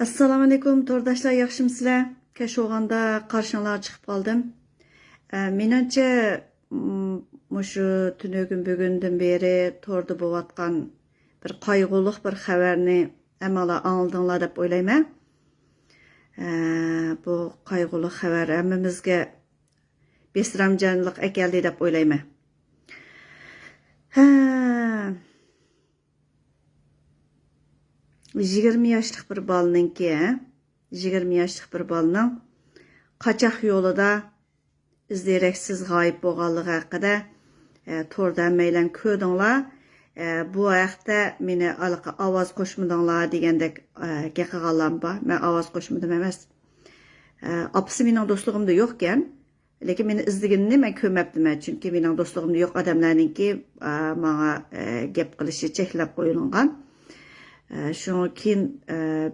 Assalamu alaikum tordaşlar, yaxşımsızlar? Keş oğanda karşınıza çıkıp kaldım. Menimce şu tünögün bugünden beri torda boğatkan bir kaygılık bir haberini emala anıldınlar dep oylayman. Bu kaygılık haber emmimizge besramcanlık ekeldi dep oylayman. 20 yaşlıq bir balınınki, 20 yaşlıq bir balının qaçaq yolida izleyerek gayib bolğanlığı haqqında torda meylən ködünlər. Bu haqda meni avaz qoşmadınlar degəndək gəqəğalam var. Mən avaz qoşmadım emas. Apısı menin dostluğumda yoxkən, lekin meni izdiginini mən köməpdim. Çünki menin dostluğumda yox adamlarınki bana gep qilishi çəkləb qoyulunğan. Şunu keyin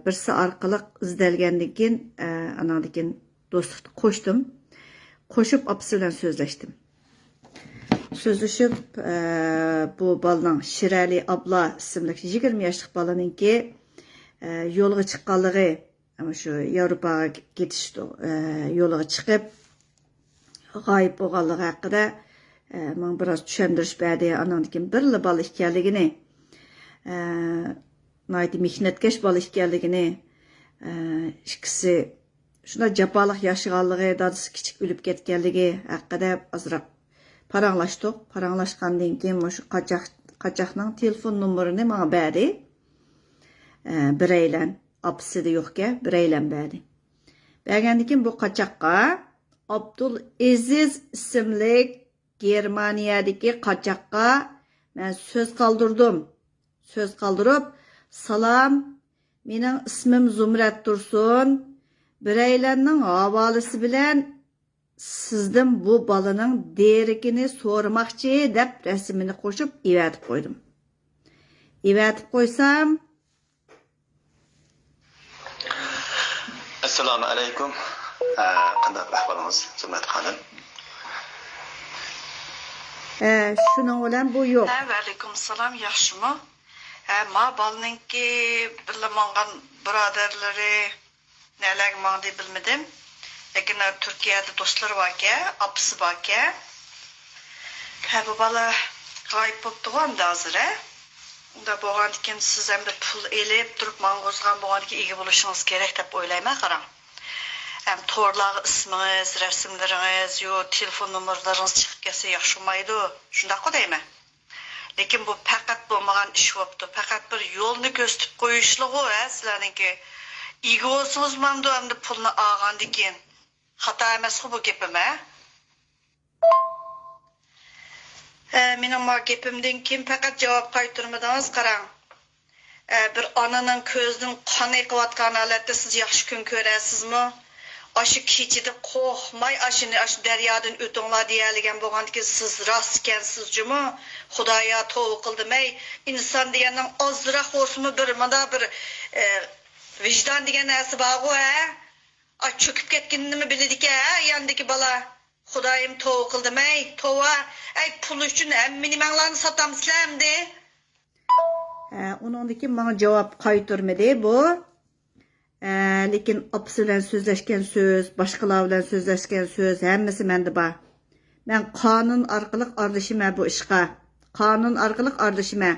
birisi arqalıq izdelgendan keyin anandan keyin dostluqni qo'shdim. Qo'shib apisi bilan so'zlashdim. So'zlashib bu balaning Shirali abla ismli 20 yoshlik balaninki yo'lga chiqqanligi, ama shu Yevropaga ketish yo'liga chiqib g'oyib bo'lganligi haqida men biroz tushuntirish berdi. Anandan keyin birli bola ekanligini, Nayti mehnetkeş bal işgalligini, ikisi şuna japalık yaşıganlığı, dadısı kichik ölüp ketkenligi haqqida azroq paranlaştık. Paranlaşqandan keyin şu qaçaqning telefon numarini menga berdi. Bireylen, apisi de yo'qka, bireylen berdi. Bergandan keyin bu qaçaqqa Abdul Aziz ismli Germaniyadagi qaçaqqa men söz qaldırdım. Söz qaldırıp, salam, mening ismim Zumrat Tursun. Bireylerning havolasi bilan sizdan bu balaning derikini so'ramoqchi deb rasmini qo'shib evatib qo'ydim. Evatib qo'ysam, Assalomu alaykum. Qanday ahvolingiz, Zumrat xonim? Shuning bilan bu yo'q. Va alaykum salom, yaxshimi? Ma balninki bilamangan birodarlari neler mağdi bilmedim. Lakin Türkiye'de dostlar var ki, apısı var ki. Bu bala gayip boptu onda hazır. Da boğan diken siz hem de pul elip durup mangozgan boğan diken iyi buluşunuz gerek de oylayma karan. Hem torlağı isminiz, resimleriniz, yo telefon numaralarınız çıkıp gelse yaşamaydı. Şunda kodayım. Lekin bu fakat bo'lmagan ish bo'libdi. Fakat bir yo'lni ko'rsatib qo'yishligu sizlarniki. İyi olsunuz manda endi pulni olgandan keyin. Xato emas-ku bu gapim, Mening bu gapimdan keyin faqat javob qaytarmadingiz, qarang. Bir onaning ko'zining qon eqiyotgan holatda siz yaxshi kun ko'rasizmi? Aşı keçidi qo'rqmay ashini daryodan o'tinglar deyilgan bo'lganki siz rost ekansizmi? Xudoya tavba qildimay, inson deganning ozroq bo'lsinmi bir mana bir vijdon degan narsa bor-ku, cho'kib ketganini biladi-ku, yandagi bola. Xudoyim tavba qildimay, tavba, pul uchun hamma nimalarni sotamizlar-de. Undan keyin menga javob qaytarmadi bu. Lekin apısı bilan sözleşken söz, başqalar bilan sözleşken söz hammasi menda bor. Men qonun orqali aralashman bu ishga. Qonun orqali aralashman.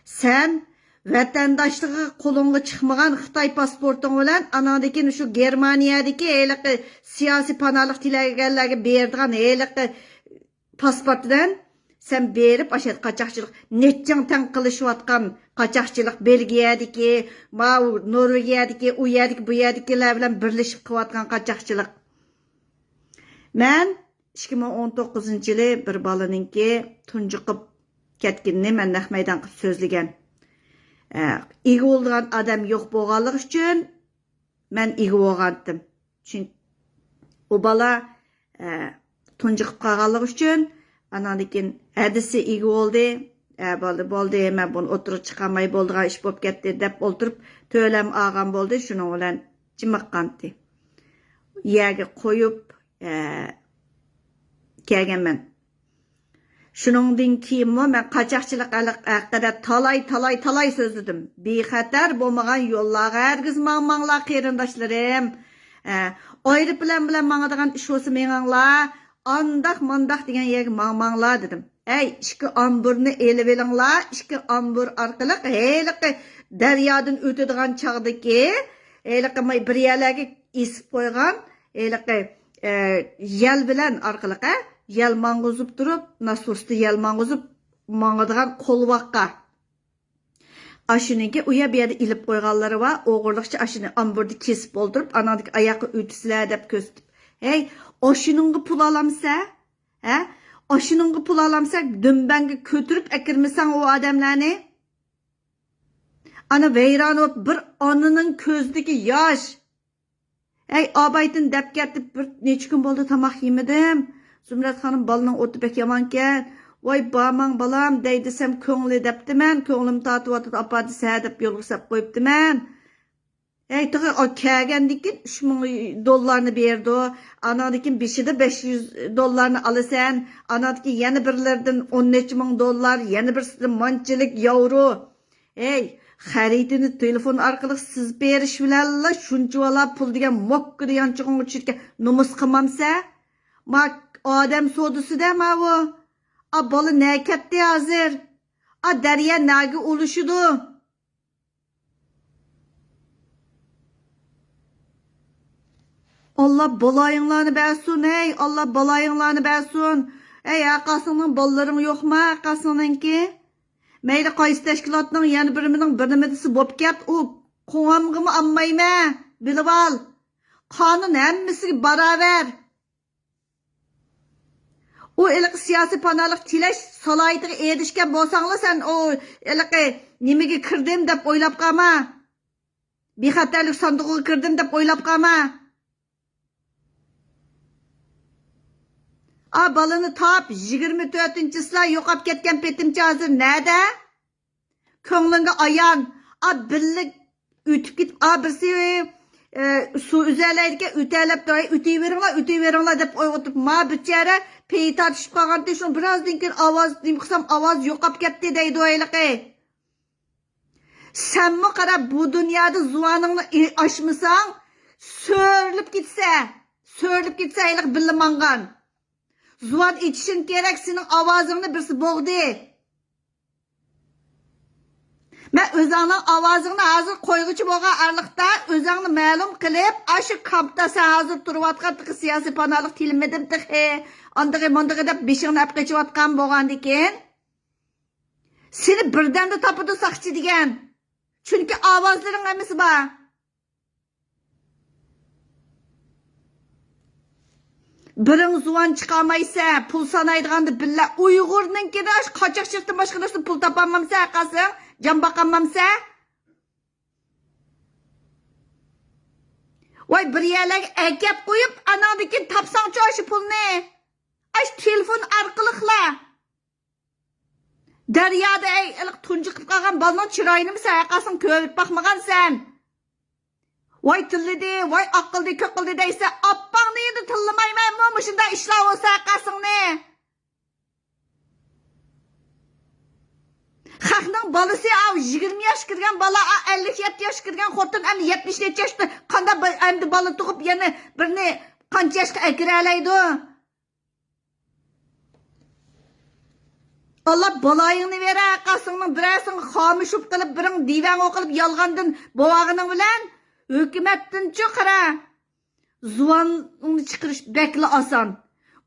Sen vatandaşlığı qo'lingga chiqmagan Xitoy pasporting bilan anadagi shu Germaniyadagi haliqi siyosiy panohlik tilaganlarga berdigan haliqi pasportdan sen berip aşet qaçaqçılık netçen tan qilishayotgan qaçaqçılık Belgiyadagi, Norvegiyadagi, u yerdagi, bu yerdagilar bilan birlashib qilayotgan qaçaqçılık. Men 2019-yili bir balaninki tunji qilib ketganini men naq maydon qilib so'zlagan. Ega bo'lgan odam yo'q bo'lganligi uchun men ega bo'lgandim. Chunki u bala tunji qilib qolganligi uchun anandikin hadisi iyi oldu. Boldu hemen bunu oturup çıkamay bolduğan iş bop ketdi dep oturup töylem ağam boldu. Şunu olan cimaqqandı. Yerge koyup kelgen ben. Şuningdan keyin men qachoqchilik haqida talay so'zladim. Bexatar bo'lmagan yo'llarga hargiz mangmanglar qarindoshlarim. Ayrı bilan mangadigan ish bo'lsa menganglar, andaq mandaq degan yerga mangmanglar dedim. Ey, ikki amburni elib elinglar, ikki ambur orqali heliqi daryodan o'tadigan chog'dagi heliqi bir yerlarga esib qo'ygan heliqi yel bilan orqali yel mang'uzib turib, nasosda yel mang'uzib mangadigan qo'lvaqqa. Aşınınki uya bir yerde ilip koyganları var. Oğurlukça aşını amburda kesip oldurup anadaki ayağı ütüsüler edip köstüp. Hey, aşınınki pul alamsa? He? Aşınınki pul alamsa dümbengi kötürüp ekirmesen o adamlarını? Ana veyran olup bir anının közdeki yaş. Hey, abaytın dep getip bir neçə gün oldu tamak yemedim. Zümrət Hanım balının otu pek yamanken. Vay bamang balam dey desem ko'ngli deptiman, ko'nglim tatib apadi sadab yo'lg'isab qo'yibdiman. Ey tog'a o kelgandikin 3000 dollarni berdi. Anadikin beshida 500 dollarni olasan, anadiki yana birlardan 10 necha ming dollar, yana birsidan manchilik yevro. Ey, xaridini telefon orqali siz berish bilanla shunchavala pul degan mokka degan chiqinga tushirga nomus qilmamsa, ma odam sodisida ma bu. A balı ne ketti hazır? A derya nagi oluşudu? Allah balayınlarını versin ey. Allah balayınlarını versin. Ey akasının balların yok mu akasının ki? Meyli qaysı teşkilatının yani birimidisi bop ket o koğamgımı anmayma. Bilib al. Kanun hemmisi beraber. O elik siyasi panalık tilaş salayetiga erişken bolsanglar sen o elik nimege kirdim dep oylap qalma. Bexatarlik sandığı kirdim dep oylap qalma. A balını tap 24-sila yo'qab ketgan petimcha hozir nada? Ko'nglinga ayan. A birlik o'tib ketib a birsi su üzerlerken üteyveringlar dep o'yg'itib ma bichara peyi tartishib qolganda shu birozdan keyin ovoz qilsam ovoz yo'qab ketdi deydi o'yliqi. Senmi qarab bu dunyoda zuvaningni aşmasang so'rilib ketsa ayliq bilmangan. Zuvan içişin kerak, sening ovozingni birsi bo'g'di. Men o'zingning ovozingni hozir qo'yg'ichi bo'lgan arliqda o'zingni ma'lum qilib, aşı kampda sen hozir turayotgan siyosiy panalik tilmidim tihi, andig'i deb beshingni olib qochayotgan bo'lgandan keyin seni birdan da topidi saqchi degan. Chunki ovozlaring hammasi bor. Biring zuvan chiqolmaysa, pul sanaydiganda billa Uyg'urninkida qochoqchilikdan boshqa narsa pul topolmamsa, qasing jon boqolmamsa, voy bir yerlarga akab qo'yib, anadiki topsangchi shu pulni. Ash telefon orqali qila. Daryoda iliq tunji qilib qolgan balning chiroyini sayqasing ko'rib boqmagansan. Voy tillidi, voy aqldi, ko'qildi deysa, oppangni endi tillamaymanmi, mushunda ishlar bo'lsa qasingni. Xalqning balasi 20 yosh kirgan bola, 57 yosh kirgan xotin, 70 necha yoshda qanday endi bola tug'ib yana birini qancha yoshga akiralaydi? Allah balayını vere, qasının birasını xamışıp qilib, biring divan o'qilib yolg'ondan bovog'ining bilan hükümetten çıqara. Zuvanını chiqirish bekli oson.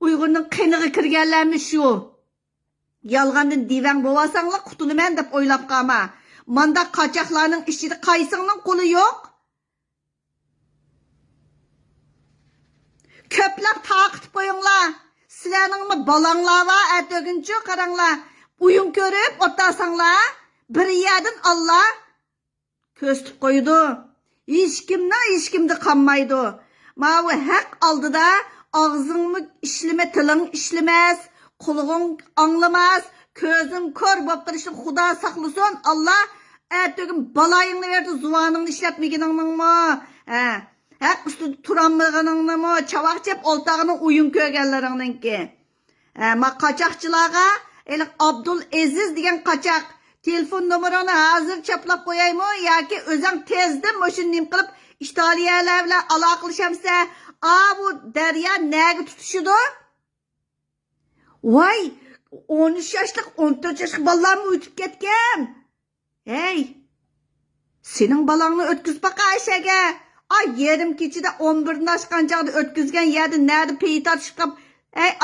Uyg'urning qiniga kirganlarni shu. Yolg'ondan divan bo'vasanglar qutulaman deb o'ylab qolma. Manda qochoqlarning ichida qaysingning qo'li yo'q? Ko'plab taqib qo'yinglar. Sizlarning balanglar va atog'inchi qaranglar. Uyun ko'rib o'tasanglar, bir yerdan Allah ko'stib qo'ydi. Hech kimda qolmaydi. Mavi haq oldida og'zingni ishlama, tiling ishlamas, qulog'ing anglamas, ko'zing ko'r bo'lib turishni Xudo saqlasin. Allah atog'in balayingni berdi, zuvaningni ishlatmaganingmi? Haq ustida turolmaganingmi? Chavoq chep o'ltag'ini uyun ko'rganlaringninki. Ma qochoqchilarga Elik Abdul Aziz degan qochoq telefon nomerini hozir chaplab qo'yaymi yoki o'zing tezda mushu nim qilib Italiyalar bilan aloqalashamsa, bu daryo nega tutishidi? Voy, 13 yoshlik, 14 yoshlik bolalarni o'tib ketgan. Hey, sening balangni o'tkazib baqa Ayşaga. Yerim kechida 11 oshgan chog'da o'tkazgan yerda nerda peytar chiqib,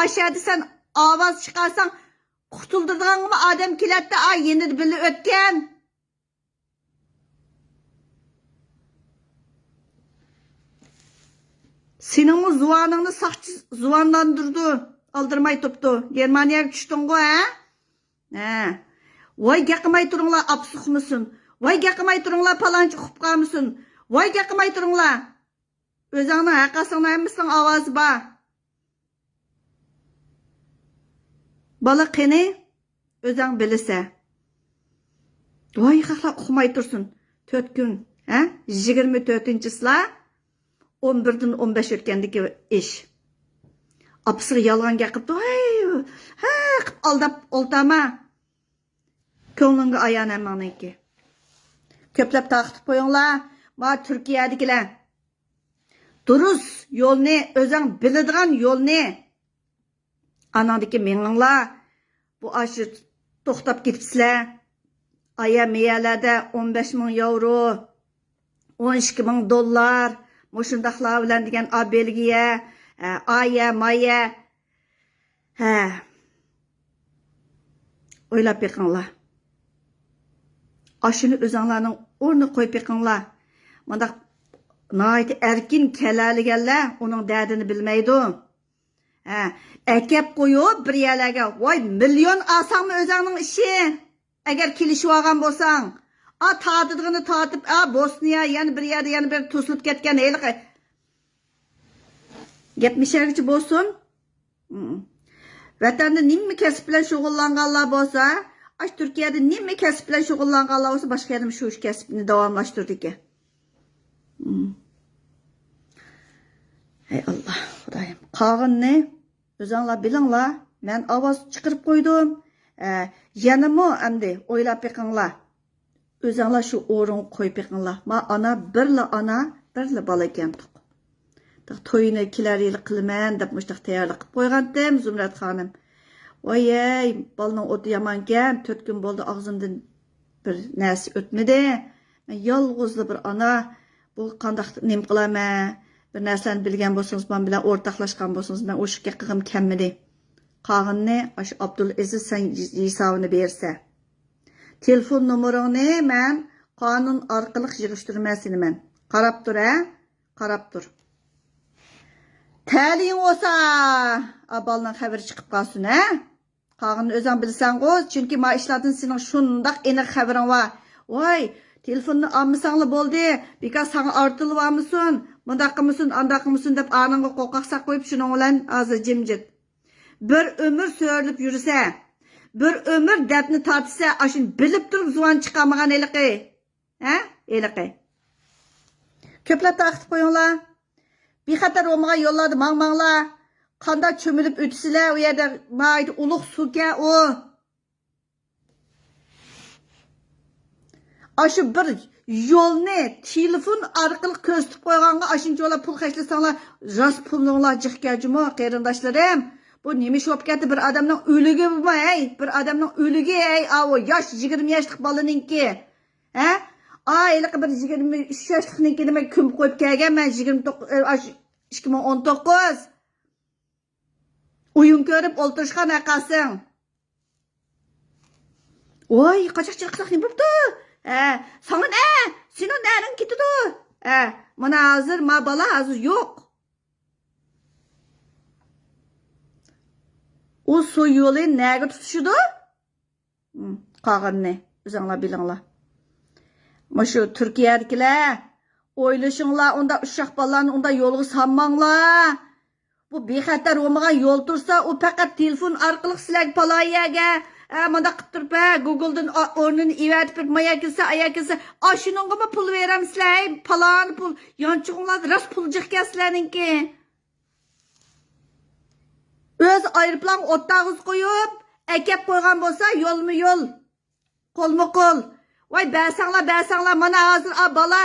Ayşada sen ovoz chiqarsan, qutuldirganmi odam keladi, yeni bilib o'tgan. Senin o zuvanını saççı zuvanlandırdı. Aldırmay toptu. Germaniyaga tushding-ku, ha? Voy gaqimay turinglar, apsuq musun? Voy gaqimay turinglar, palonchi uqib qolmisin? Voy gaqimay turinglar. O'zingning haqqasini hammasning ovozi bor. Bola qani? O'zing bilsa. Voy qaqlar uqmay tursin. 4 kun, 24-sila 11'den 15 o'tgandagi ish. Apsığı yalgan gaqibdi. Aldap oltama. Ko'nglinga ayan emaniki. Köplep taqtib qo'yinglar. Ma Turkiyadagilar. Durus yo'lni, o'zing biladigan yo'lni. Anandagi meninglar bu aşı to'xtab ketibsizlar. Aya meyalarda 15.000 euro, 12.000 dollar, mushundaqlar bilan degan Belgiya, Aya, Maya. O'ylab beqinglar. Aşını o'zinglarning o'rni qo'yib beqinglar. Mundaq noyati erkin kelaliganlar uning dardini bilmaydi. Akab qo'yib bir yerlarga, voy million olsangmi o'zingning ishi. Agar kelishib olgan bo'lsang, tadidigini tatib, Bosniya yana bir yerda yana bir to'silib ketgan heliqi. Gapmishargıcı bo'lsin. Vatanda nima kasb bilan shug'ullanganlar bo'lsa, Turkiyada nima kasb bilan shug'ullanganlar bo'lsa, boshqa yerda shu ish kasbini davomlashtirdi. Ey Allah, Xudoyim. Qog'inni o'zinglar bilinglar. Men ovoz chiqarib qo'ydim. Yanamo endi o'ylab beqinglar. O'zinglar shu o'rin qo'yib beqinglar. Ma ana, birla bola ekandik. To'yini kelar yil qilaman deb mushtaq tayyorlik qilib qo'ygandim Zumrat xonim. Voy, bolaning o'ti yomonkan, 4 kun bo'ldi og'zimdan bir narsa o'tmadi. Men yolg'izli bir ana, bu qanday nim qilaman? Bir narsani bilgan bo'lsangiz, men bilan o'rtoqlashgan bo'lsangiz, men o'shga qilg'im kelmadi. Qog'inni shu Abdul Aziz sen hisobini bersa. Telefon nomeringni men qonun orqali yig'ishtirmasman. Qarab tur, qarab tur. Ta'lim olsa, abaldan xabar chiqib qolsin, Qog'inni o'zing bilsan-ku, chunki ma ishlardan sening shundoq aniq xabaring bor. Voy, telefonni olmasanglar bo'ldi. Bekor sana ortilib olmasin, bundaq qilmasin, andaq qilmasin deb aningga qo'rqaqsa qo'yib shuning bilan hozir jimjit. Bir ömür söylüp yürüse, bir ömür depni tartsa, aşın bilip durup zuvan çıkamagan eliqi. Eliqi. Köplep taqtib qo'yinglar. Bir xatar olmagan yollarda mangmanglar. Qanda çömülüp ötüsüler, o yerde maydı uluq suke o. Aşı bir yolni telefon arqılı köstüp qo'yganga aşın yola pul xərcləsanglar, ras pulunlar jiqkajımı, qeyrindaşlarım. Bu nemi şop ketdi bir adamning o'ligi bu, bir adamning o'ligi, o yosh 20 yoshlik bolaninki. Eliqi bir 23 yoshlikniki nima ko'mib qo'yib kelgan, men 2019 o'yin ko'rib o'ltirishgan aqasing. Voy, qochoqchilik nima bo'pti? Sana ne? Senin nerin ketdi? Mana hozir ma bola hozir yo'q. O su yolu nega tutuşudu? Qog'inni o'zinglar bilinglar. Mushu Turkiyadagilar o'ylashinglar, unda ushaq bolalarni unda yo'lga salmanglar. Bu bexatar bo'lmagan yo'l tursa, u faqat telefon orqali sizlarga paloyaga, mana qilib turib, Google'dan o'rnini evatib, maya kelsa, aya kelsa, shuningga pul beramsizlar, palon pul, yonchug'inglar ras pul jiqkasizlarninki. Öz aeroplan o'tdag'iz qo'yib, Әкеп қойған болса, yol mu yol? Qol mu qol? Vay bəsangla, mana hazır bala.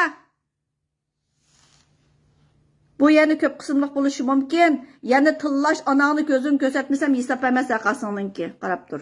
Bu yana ko'p qismliq bo'lishi mumkin. Yana tillash anangni ko'zim ko'rsatmasam hisob emas aqasingninki. Qarab tur.